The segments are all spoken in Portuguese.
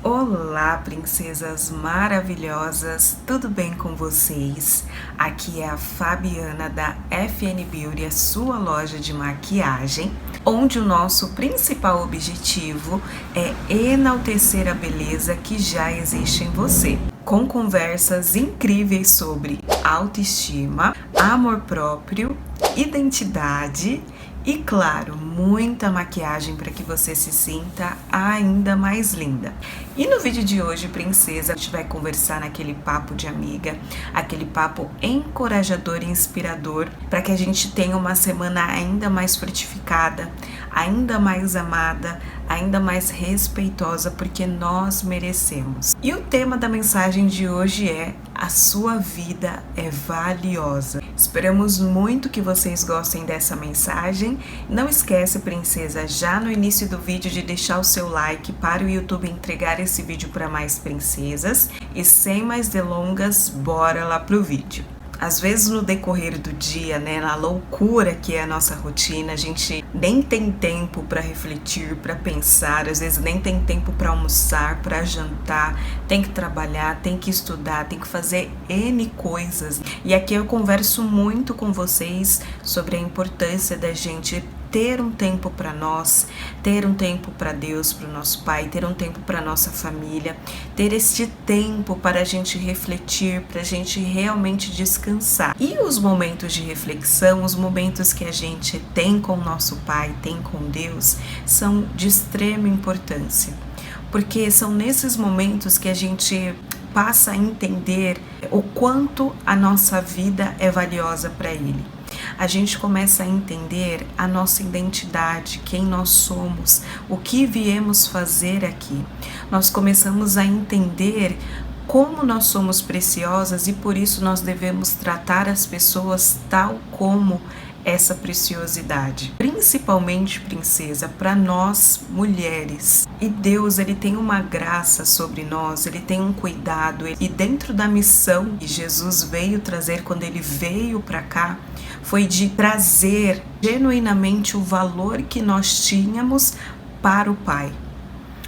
Olá, princesas maravilhosas, tudo bem com vocês? Aqui é a Fabiana da FN Beauty, a sua loja de maquiagem, onde o nosso principal objetivo é enaltecer a beleza que já existe em você, com conversas incríveis sobre autoestima, amor próprio, identidade e, claro, muita maquiagem para que você se sinta ainda mais linda. E no vídeo de hoje, princesa, a gente vai conversar naquele papo de amiga, aquele papo encorajador e inspirador, para que a gente tenha uma semana ainda mais frutificada, ainda mais amada, ainda mais respeitosa, porque nós merecemos. E o tema da mensagem de hoje é: a sua vida é valiosa. Esperamos muito que vocês gostem dessa mensagem. Não esquece, princesa, já no início do vídeo de deixar o seu like para o YouTube entregar esse vídeo para mais princesas. E sem mais delongas, bora lá pro vídeo. Às vezes no decorrer do dia, na loucura que é a nossa rotina, a gente nem tem tempo para refletir, para pensar, às vezes nem tem tempo para almoçar, para jantar, tem que trabalhar, tem que estudar, tem que fazer N coisas. E aqui eu converso muito com vocês sobre a importância da gente ter um tempo para nós, ter um tempo para Deus, para o nosso Pai, ter um tempo para nossa família, ter este tempo para a gente refletir, para a gente realmente descansar. E os momentos de reflexão, os momentos que a gente tem com o nosso Pai, tem com Deus, são de extrema importância, porque são nesses momentos que a gente passa a entender o quanto a nossa vida é valiosa para Ele. A gente começa a entender a nossa identidade, quem nós somos, o que viemos fazer aqui. Nós começamos a entender como nós somos preciosas e por isso nós devemos tratar as pessoas tal como essa preciosidade. Principalmente, princesa, para nós mulheres. E Deus, Ele tem uma graça sobre nós, Ele tem um cuidado. E dentro da missão que Jesus veio trazer quando Ele veio para cá, foi de trazer genuinamente o valor que nós tínhamos para o Pai.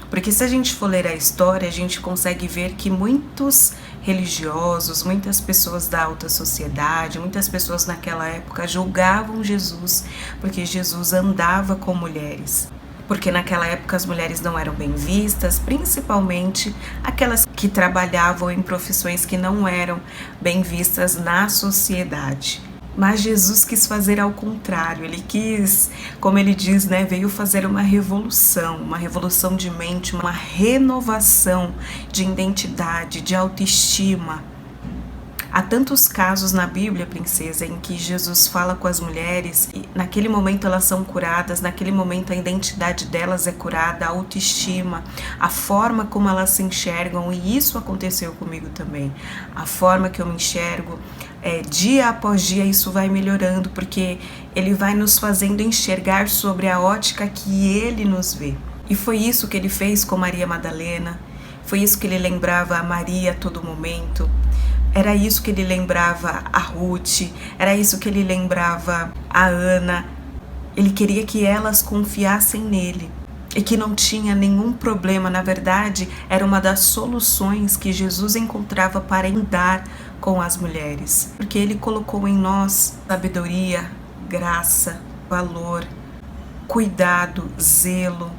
Porque se a gente for ler a história, a gente consegue ver que muitos religiosos, muitas pessoas da alta sociedade, muitas pessoas naquela época julgavam Jesus porque Jesus andava com mulheres. Porque naquela época as mulheres não eram bem vistas, principalmente aquelas que trabalhavam em profissões que não eram bem vistas na sociedade. Mas Jesus quis fazer ao contrário, Ele quis, como Ele diz, veio fazer uma revolução de mente, uma renovação de identidade, de autoestima. Há tantos casos na Bíblia, princesa, em que Jesus fala com as mulheres e naquele momento elas são curadas, naquele momento a identidade delas é curada, a autoestima, a forma como elas se enxergam, e isso aconteceu comigo também. A forma que eu me enxergo, dia após dia isso vai melhorando, porque Ele vai nos fazendo enxergar sobre a ótica que Ele nos vê. E foi isso que Ele fez com Maria Madalena, foi isso que Ele lembrava a Maria a todo momento. Era isso que Ele lembrava a Ruth, era isso que Ele lembrava a Ana. Ele queria que elas confiassem nele e que não tinha nenhum problema. Na verdade, era uma das soluções que Jesus encontrava para andar com as mulheres. Porque Ele colocou em nós sabedoria, graça, valor, cuidado, zelo.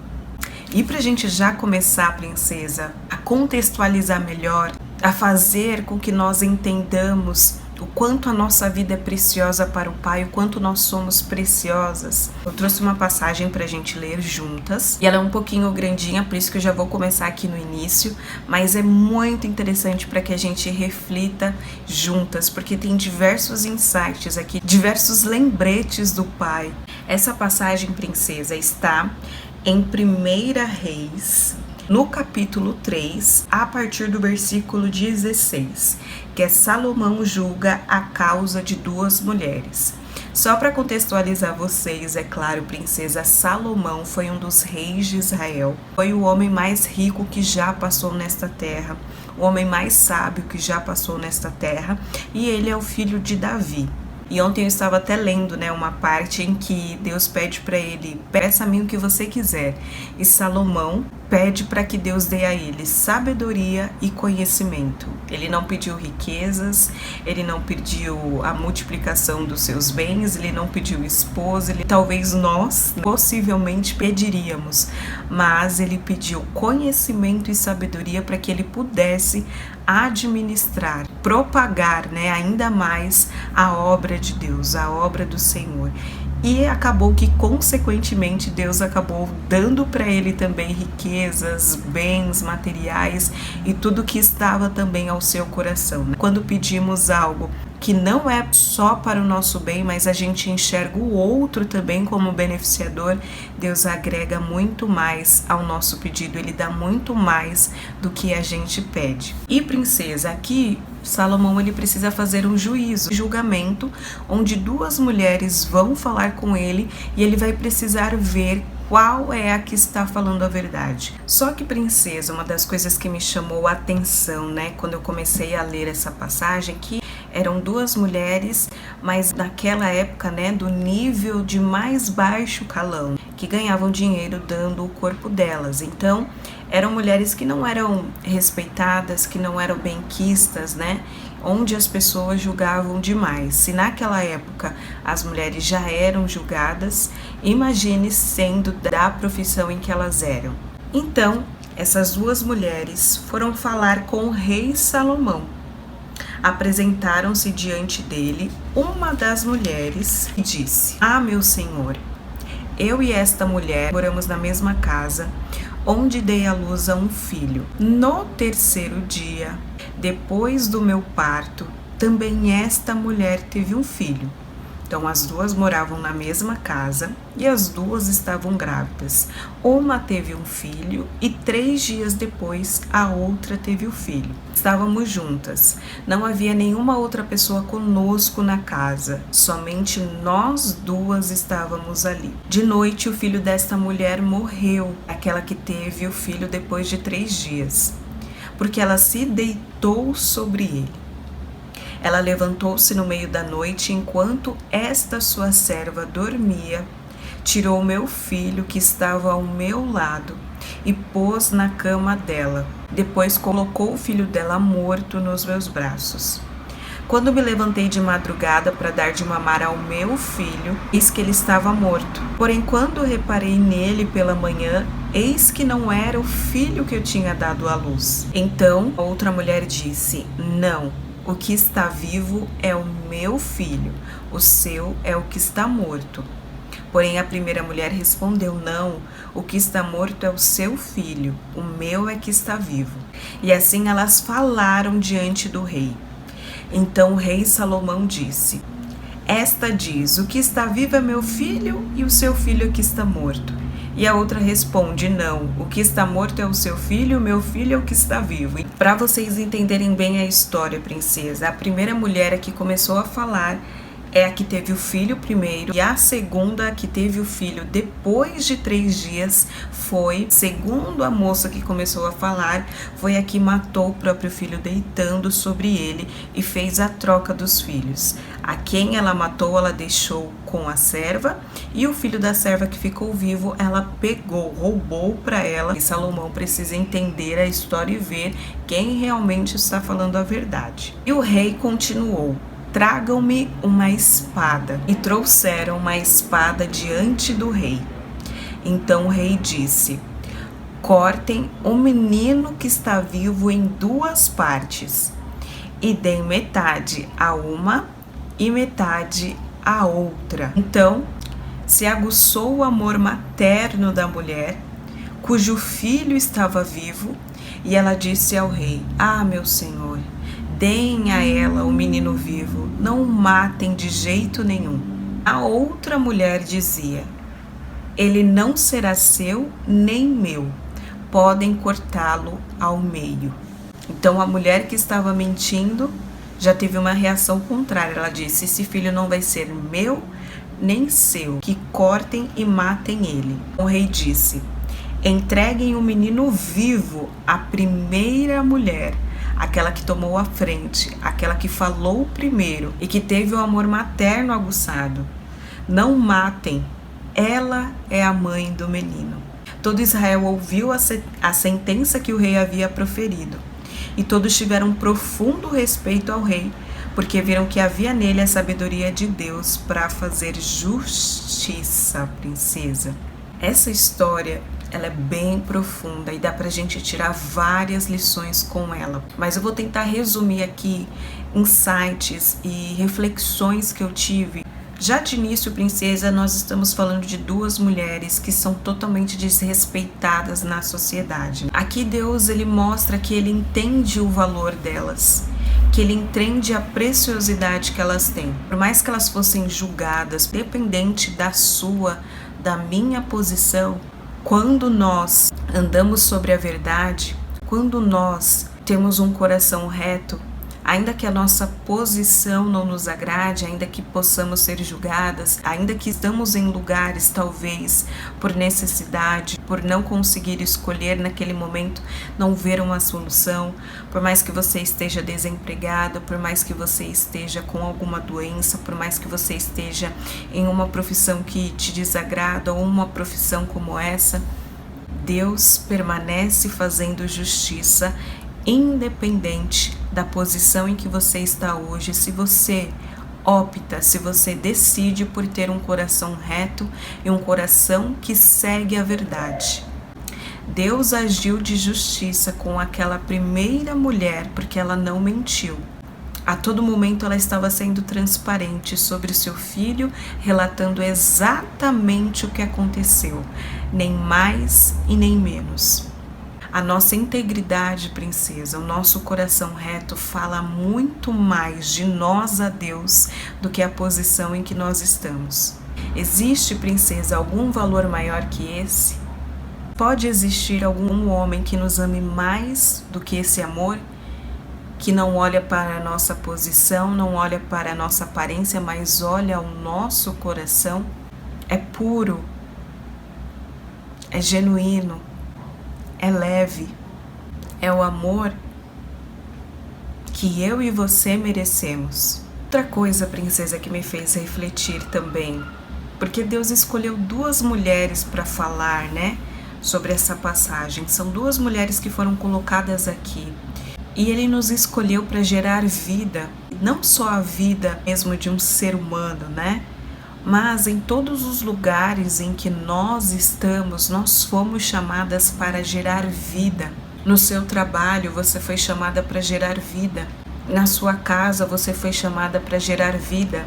E para a gente já começar, princesa, a contextualizar melhor, a fazer com que nós entendamos o quanto a nossa vida é preciosa para o Pai, o quanto nós somos preciosas. Eu trouxe uma passagem para a gente ler juntas, e ela é um pouquinho grandinha, por isso que eu já vou começar aqui no início, mas é muito interessante para que a gente reflita juntas, porque tem diversos insights aqui, diversos lembretes do Pai. Essa passagem, princesa, está em 1 Reis, no capítulo 3, a partir do versículo 16, que é Salomão julga a causa de duas mulheres. Só para contextualizar vocês, é claro, princesa, Salomão foi um dos reis de Israel, foi o homem mais rico que já passou nesta terra, o homem mais sábio que já passou nesta terra, e ele é o filho de Davi. E ontem eu estava até lendo, uma parte em que Deus pede para ele: peça a mim o que você quiser. E Salomão pede para que Deus dê a ele sabedoria e conhecimento. Ele não pediu riquezas, ele não pediu a multiplicação dos seus bens, ele não pediu esposa, talvez nós possivelmente pediríamos, mas ele pediu conhecimento e sabedoria para que ele pudesse administrar, propagar, ainda mais a obra de Deus, a obra do Senhor. E acabou que, consequentemente, Deus acabou dando para ele também riquezas, bens materiais e tudo que estava também ao seu coração. Quando pedimos algo que não é só para o nosso bem, mas a gente enxerga o outro também como beneficiador, Deus agrega muito mais ao nosso pedido, Ele dá muito mais do que a gente pede. E princesa, aqui Salomão ele precisa fazer um julgamento, onde duas mulheres vão falar com ele e ele vai precisar ver qual é a que está falando a verdade. Só que, princesa, uma das coisas que me chamou a atenção, quando eu comecei a ler essa passagem, que eram duas mulheres, mas naquela época, do nível de mais baixo calão, que ganhavam dinheiro dando o corpo delas. Então, eram mulheres que não eram respeitadas, que não eram benquistas, onde as pessoas julgavam demais. Se naquela época as mulheres já eram julgadas, imagine sendo da profissão em que elas eram. Então, essas duas mulheres foram falar com o rei Salomão. Apresentaram-se diante dele. Uma das mulheres disse: meu senhor, eu e esta mulher moramos na mesma casa, onde dei à luz a um filho. No terceiro dia, depois do meu parto, também esta mulher teve um filho. Então, as duas moravam na mesma casa e as duas estavam grávidas. Uma teve um filho e 3 dias depois a outra teve o filho. Estávamos juntas, não havia nenhuma outra pessoa conosco na casa, somente nós duas estávamos ali. De noite, o filho desta mulher morreu, aquela que teve o filho depois de 3 dias, porque ela se deitou sobre ele. Ela levantou-se no meio da noite, enquanto esta sua serva dormia, tirou o meu filho que estava ao meu lado e pôs na cama dela. Depois colocou o filho dela morto nos meus braços. Quando me levantei de madrugada para dar de mamar ao meu filho, eis que ele estava morto. Porém, quando reparei nele pela manhã, eis que não era o filho que eu tinha dado à luz. Então, a outra mulher disse: não, o que está vivo é o meu filho, o seu é o que está morto. Porém, a primeira mulher respondeu: não, o que está morto é o seu filho, o meu é que está vivo. E assim elas falaram diante do rei. Então o rei Salomão disse: esta diz: o que está vivo é meu filho e o seu filho é que está morto. E a outra responde: não, o que está morto é o seu filho, o meu filho é o que está vivo. E para vocês entenderem bem a história, princesa, a primeira mulher que começou a falar é a que teve o filho primeiro, e a segunda, a que teve o filho depois de 3 dias, foi, segundo a moça que começou a falar, foi a que matou o próprio filho deitando sobre ele e fez a troca dos filhos. A quem ela matou, ela deixou com a serva, e o filho da serva que ficou vivo, ela pegou, roubou para ela. E Salomão precisa entender a história e ver quem realmente está falando a verdade. E o rei continuou: tragam-me uma espada. E trouxeram uma espada diante do rei. Então o rei disse: cortem o menino que está vivo em 2 partes, e deem metade a uma e metade a outra. Então se aguçou o amor materno da mulher, cujo filho estava vivo, e ela disse ao rei: meu senhor, deem a ela o menino vivo, não o matem de jeito nenhum. A outra mulher dizia: ele não será seu nem meu, podem cortá-lo ao meio. Então a mulher que estava mentindo já teve uma reação contrária. Ela disse: esse filho não vai ser meu nem seu, que cortem e matem ele. O rei disse: entreguem o menino vivo à primeira mulher, aquela que tomou a frente, aquela que falou primeiro e que teve o amor materno aguçado. Não matem, ela é a mãe do menino. Todo Israel ouviu a sentença que o rei havia proferido, e todos tiveram profundo respeito ao rei, porque viram que havia nele a sabedoria de Deus para fazer justiça, princesa. Essa história, ela é bem profunda e dá pra gente tirar várias lições com ela. Mas eu vou tentar resumir aqui insights e reflexões que eu tive. Já de início, princesa, nós estamos falando de duas mulheres que são totalmente desrespeitadas na sociedade. Aqui Deus, ele mostra que ele entende o valor delas, que ele entende a preciosidade que elas têm. Por mais que elas fossem julgadas, dependente da minha posição, quando nós andamos sobre a verdade, quando nós temos um coração reto, ainda que a nossa posição não nos agrade, ainda que possamos ser julgadas, ainda que estamos em lugares talvez por necessidade, por não conseguir escolher naquele momento, não ver uma solução, por mais que você esteja desempregado, por mais que você esteja com alguma doença, por mais que você esteja em uma profissão que te desagrada ou uma profissão como essa, Deus permanece fazendo justiça independente da posição em que você está hoje. Se você opta, se você decide por ter um coração reto e um coração que segue a verdade. Deus agiu de justiça com aquela primeira mulher porque ela não mentiu. A todo momento ela estava sendo transparente sobre o seu filho, relatando exatamente o que aconteceu, nem mais e nem menos. A nossa integridade, princesa, o nosso coração reto fala muito mais de nós a Deus do que a posição em que nós estamos. Existe, princesa, algum valor maior que esse? Pode existir algum homem que nos ame mais do que esse amor? Que não olha para a nossa posição, não olha para a nossa aparência, mas olha ao nosso coração? É puro, é genuíno, é leve, é o amor que eu e você merecemos. Outra coisa, princesa, que me fez refletir também, porque Deus escolheu duas mulheres para falar, sobre essa passagem. São duas mulheres que foram colocadas aqui. E Ele nos escolheu para gerar vida, não só a vida mesmo de um ser humano, mas em todos os lugares em que nós estamos, nós fomos chamadas para gerar vida. No seu trabalho, você foi chamada para gerar vida. Na sua casa, você foi chamada para gerar vida.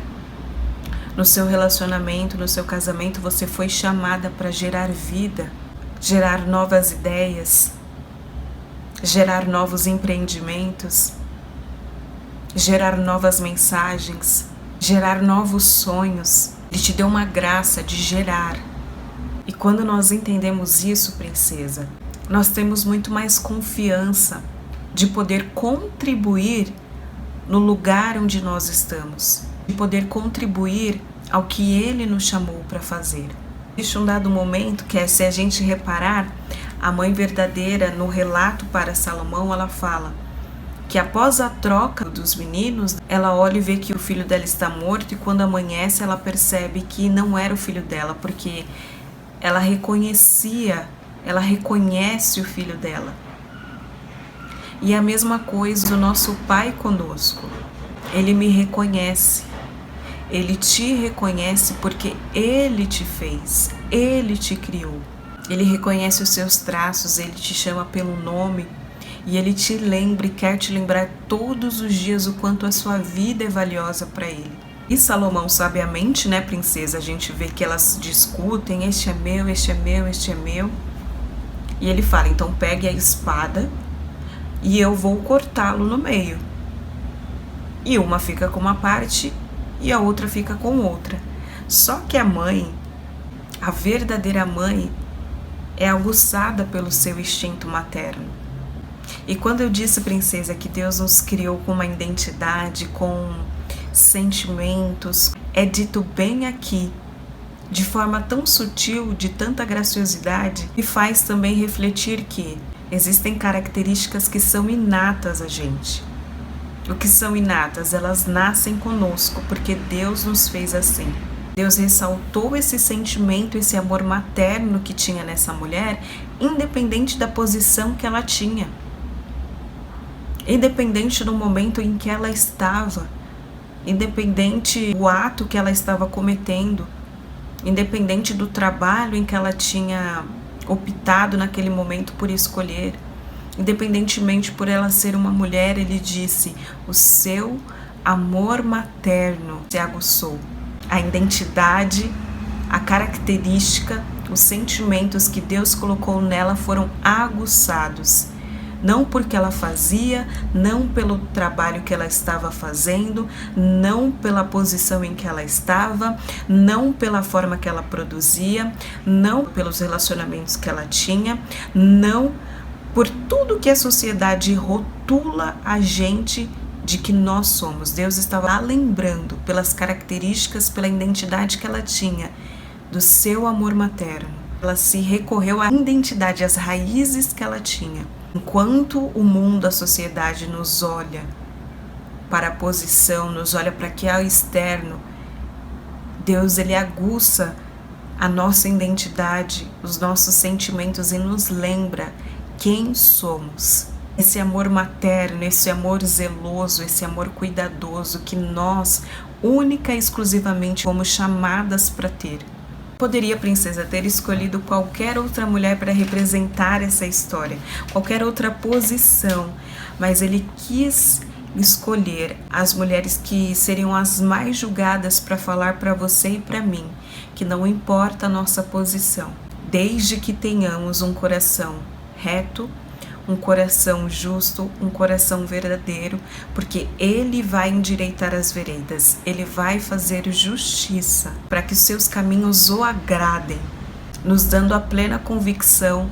No seu relacionamento, no seu casamento, você foi chamada para gerar vida, gerar novas ideias, gerar novos empreendimentos, gerar novas mensagens, gerar novos sonhos. Ele te deu uma graça de gerar. E quando nós entendemos isso, princesa, nós temos muito mais confiança de poder contribuir no lugar onde nós estamos, de poder contribuir ao que Ele nos chamou para fazer. Existe um dado momento que se a gente reparar, a mãe verdadeira, no relato para Salomão, ela fala que após a troca dos meninos, ela olha e vê que o filho dela está morto, e quando amanhece ela percebe que não era o filho dela, porque ela reconhece o filho dela. E a mesma coisa o nosso Pai conosco. Ele me reconhece. Ele te reconhece porque Ele te fez, Ele te criou. Ele reconhece os seus traços, Ele te chama pelo nome. E Ele te lembra e quer te lembrar todos os dias o quanto a sua vida é valiosa para Ele. E Salomão, sabiamente, princesa, a gente vê que elas discutem, este é meu, este é meu, este é meu. E ele fala, então pegue a espada e eu vou cortá-lo no meio. E uma fica com uma parte e a outra fica com outra. Só que a mãe, a verdadeira mãe, é aguçada pelo seu instinto materno. E quando eu disse, princesa, que Deus nos criou com uma identidade, com sentimentos, é dito bem aqui, de forma tão sutil, de tanta graciosidade, e faz também refletir que existem características que são inatas a gente. O que são inatas? Elas nascem conosco, porque Deus nos fez assim. Deus ressaltou esse sentimento, esse amor materno que tinha nessa mulher, independente da posição que ela tinha, independente do momento em que ela estava, independente do ato que ela estava cometendo, independente do trabalho em que ela tinha optado naquele momento por escolher, independentemente por ela ser uma mulher, ele disse: o seu amor materno se aguçou. A identidade, a característica, os sentimentos que Deus colocou nela foram aguçados. Não porque ela fazia, não pelo trabalho que ela estava fazendo, não pela posição em que ela estava, não pela forma que ela produzia, não pelos relacionamentos que ela tinha, não por tudo que a sociedade rotula a gente de que nós somos. Deus estava lembrando pelas características, pela identidade que ela tinha, do seu amor materno. Ela se recorreu à identidade, às raízes que ela tinha. Enquanto o mundo, a sociedade nos olha para a posição, nos olha para que é o externo, Deus, ele aguça a nossa identidade, os nossos sentimentos e nos lembra quem somos. Esse amor materno, esse amor zeloso, esse amor cuidadoso que nós, única e exclusivamente, fomos chamadas para ter. Poderia a princesa ter escolhido qualquer outra mulher para representar essa história, qualquer outra posição, mas ele quis escolher as mulheres que seriam as mais julgadas para falar para você e para mim, que não importa a nossa posição, desde que tenhamos um coração reto, um coração justo, um coração verdadeiro, porque Ele vai endireitar as veredas, Ele vai fazer justiça para que os seus caminhos o agradem, nos dando a plena convicção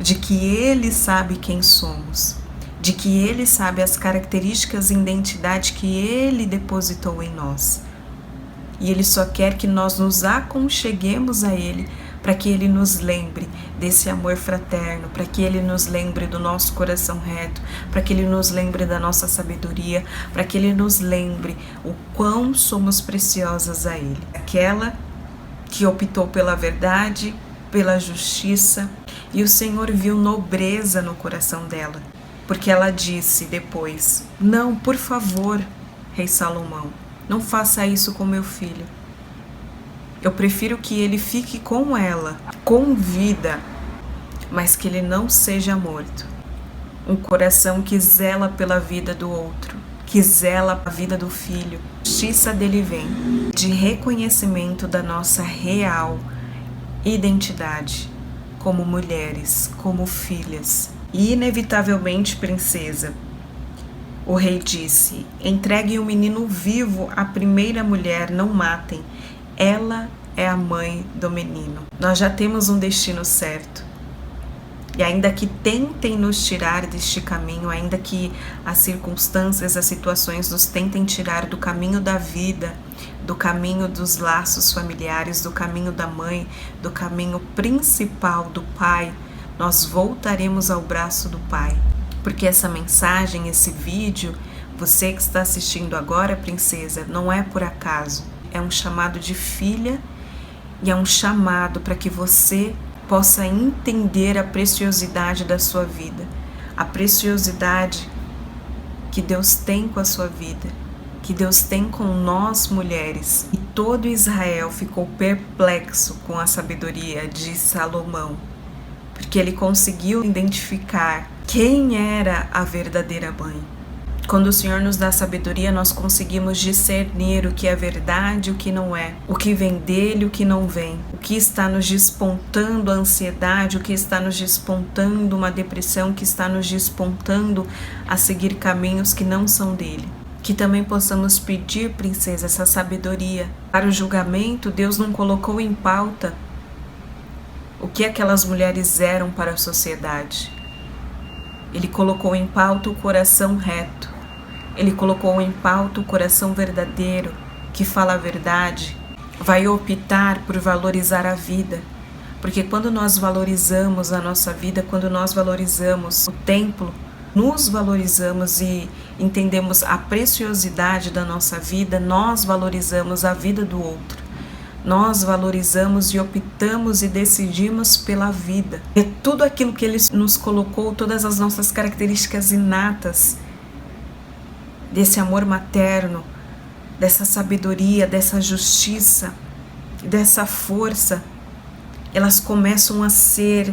de que Ele sabe quem somos, de que Ele sabe as características e identidade que Ele depositou em nós. E Ele só quer que nós nos aconcheguemos a Ele, para que Ele nos lembre desse amor fraterno, para que Ele nos lembre do nosso coração reto, para que Ele nos lembre da nossa sabedoria, para que Ele nos lembre o quão somos preciosas a Ele. Aquela que optou pela verdade, pela justiça, e o Senhor viu nobreza no coração dela, porque ela disse depois: não, por favor, rei Salomão, não faça isso com meu filho. Eu prefiro que ele fique com ela, com vida, mas que ele não seja morto. Um coração que zela pela vida do outro, que zela a vida do filho. A justiça dele vem de reconhecimento da nossa real identidade como mulheres, como filhas. E inevitavelmente, princesa, o rei disse: entreguem o menino vivo à primeira mulher, não matem. Ela é a mãe do menino. Nós já temos um destino certo. E ainda que tentem nos tirar deste caminho, ainda que as circunstâncias, as situações nos tentem tirar do caminho da vida, do caminho dos laços familiares, do caminho da mãe, do caminho principal do pai, nós voltaremos ao braço do pai. Porque essa mensagem, esse vídeo, você que está assistindo agora, princesa, não é por acaso. É um chamado de filha e é um chamado para que você possa entender a preciosidade da sua vida, a preciosidade que Deus tem com a sua vida, que Deus tem com nós mulheres. E todo Israel ficou perplexo com a sabedoria de Salomão, porque ele conseguiu identificar quem era a verdadeira mãe. Quando o Senhor nos dá sabedoria, nós conseguimos discernir o que é verdade e o que não é, o que vem dele e o que não vem, o que está nos despontando a ansiedade, o que está nos despontando uma depressão, o que está nos despontando a seguir caminhos que não são dele. Que também possamos pedir, princesa, essa sabedoria. Para o julgamento, Deus não colocou em pauta o que aquelas mulheres eram para a sociedade. Ele colocou em pauta o coração reto. Ele colocou em pauta o coração verdadeiro, que fala a verdade, vai optar por valorizar a vida. Porque quando nós valorizamos a nossa vida, quando nós valorizamos o templo, nos valorizamos e entendemos a preciosidade da nossa vida, nós valorizamos a vida do outro. nós valorizamos e optamos e decidimos pela vida. É tudo aquilo que Ele nos colocou, todas as nossas características inatas, desse amor materno, dessa sabedoria, dessa justiça, dessa força, elas começam a ser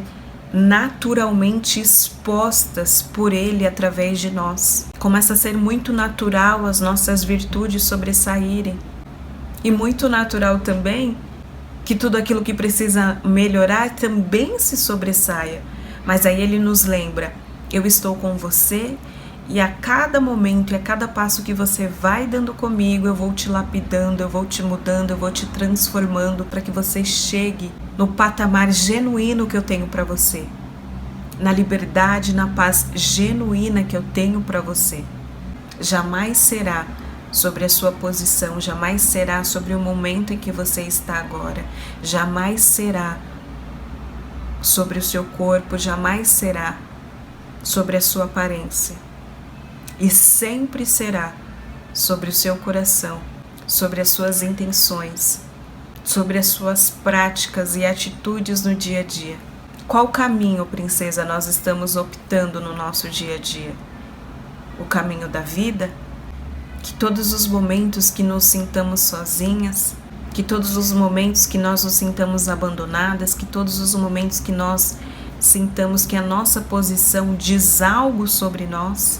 naturalmente expostas por Ele através de nós. Começa a ser muito natural as nossas virtudes sobressaírem. E muito natural também que tudo aquilo que precisa melhorar também se sobressaia. Mas aí Ele nos lembra, eu estou com você e a cada momento e a cada passo que você vai dando comigo, eu vou te lapidando, eu vou te mudando, eu vou te transformando para que você chegue no patamar genuíno que eu tenho para você. Na liberdade, na paz genuína que eu tenho para você. Jamais será sobre a sua posição, jamais será sobre o momento em que você está agora, jamais será sobre o seu corpo, jamais será sobre a sua aparência, e sempre será sobre o seu coração, sobre as suas intenções, sobre as suas práticas e atitudes no dia a dia. Qual caminho, princesa, nós estamos optando no nosso dia a dia? O caminho da vida? Que todos os momentos que nos sintamos sozinhas, que todos os momentos que nós nos sintamos abandonadas, que todos os momentos que nós sintamos que a nossa posição diz algo sobre nós,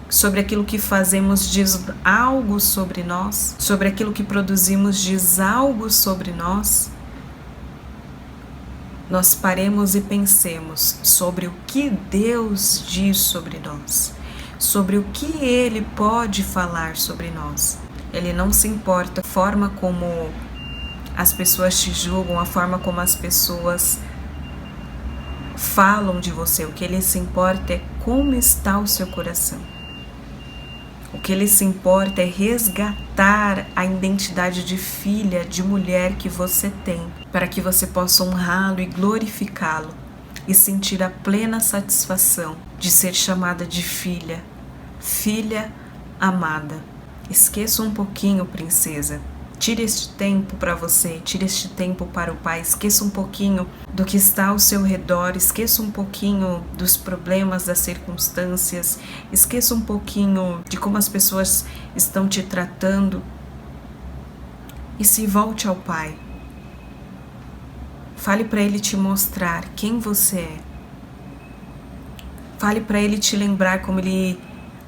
sobre aquilo que fazemos diz algo sobre nós, sobre aquilo que produzimos diz algo sobre nós, nós paremos e pensemos sobre o que Deus diz sobre nós, sobre o que Ele pode falar sobre nós. Ele não se importa a forma como as pessoas te julgam, a forma como as pessoas falam de você. O que Ele se importa é como está o seu coração. O que Ele se importa é resgatar a identidade de filha, de mulher que você tem, para que você possa honrá-lo e glorificá-lo e sentir a plena satisfação de ser chamada de filha, filha amada. Esqueça um pouquinho, princesa. Tire este tempo para você, tire este tempo para o Pai, esqueça um pouquinho do que está ao seu redor, esqueça um pouquinho dos problemas, das circunstâncias, esqueça um pouquinho de como as pessoas estão te tratando e se volte ao Pai. Fale para Ele te mostrar quem você é. Fale para Ele te lembrar como Ele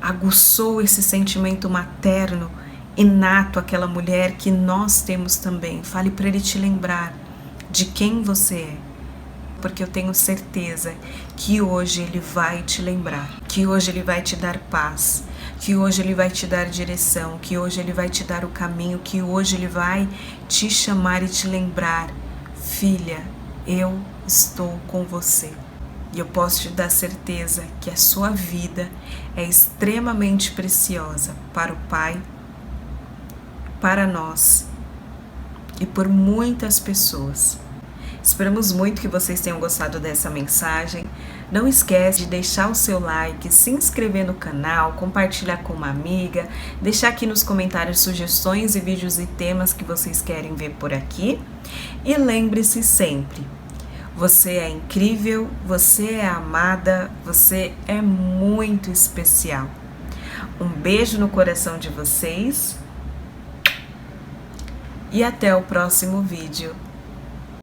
aguçou esse sentimento materno inato àquela mulher que nós temos também. Fale para Ele te lembrar de quem você é, porque eu tenho certeza que hoje Ele vai te lembrar, que hoje Ele vai te dar paz, que hoje Ele vai te dar direção, que hoje Ele vai te dar o caminho, que hoje Ele vai te chamar e te lembrar: filha, eu estou com você. E eu posso te dar certeza que a sua vida é extremamente preciosa para o Pai, para nós e por muitas pessoas. Esperamos muito que vocês tenham gostado dessa mensagem. Não esquece de deixar o seu like, se inscrever no canal, compartilhar com uma amiga, deixar aqui nos comentários sugestões e vídeos e temas que vocês querem ver por aqui. E lembre-se sempre, você é incrível, você é amada, você é muito especial. Um beijo no coração de vocês. E até o próximo vídeo.